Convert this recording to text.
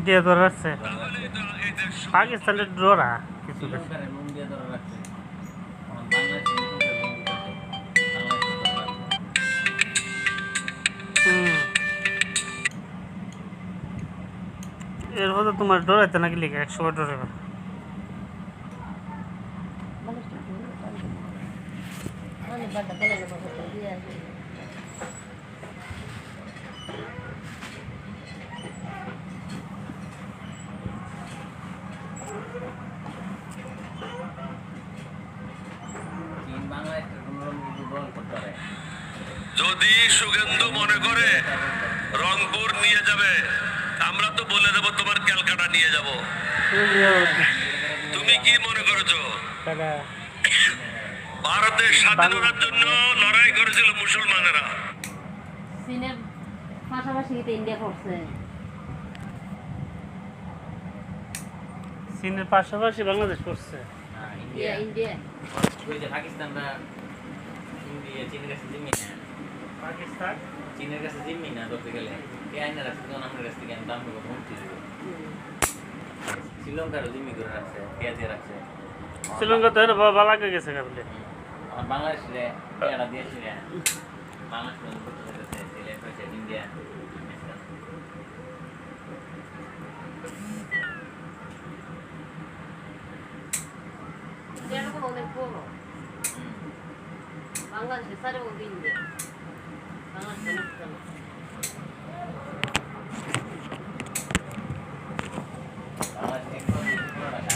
দিয়ে ধরে রাখছে পাকিস্তানের ডোরা কিছু শ্রীলঙ্কার মুখ দিয়ে ধরে রাখছে আমার বাংলাদেশে এর মধ্যে তোমার ডরাইতে নাকি লিখে 100 ডরে যদি সুগন্ধু মনে করে রংপুর নিয়ে যাবে আমরা তো বলে দেব তোমার ক্যালকাটা নিয়ে যাব তুমি কি মনে করেছো ভারতের স্বাধীনতার জন্য লড়াই করেছিল মুসলমানেরা চীনের পাশাপাশি ইন্ডিয়া করছে চীনের পাশাপাশি বাংলাদেশ করছে ইন্ডিয়া পাকিস্তানরা চীনের কাছে জিম্মি না পাকিস্তান চীনের কাছে জিম্মি না ধরতে গেলে এই আইনের রাখছে তখন আমাদের কাছ থেকে দাম দেবো কমতে দেবো শ্রীলঙ্কারও জিম্মি করে রাখছে পেঁয়াজে রাখছে শ্রীলঙ্কা তো ভালো লাগে গেছে কাবলে আমার বাংলাদেশে পেয়ারা দিয়েছি বাংলাদেশ করতে পেরেছে সিলেট হয়েছে ইন্ডিয়া অনেক বড় বাংলাদেশে সারে ইন্ডিয়া বাংলাদেশ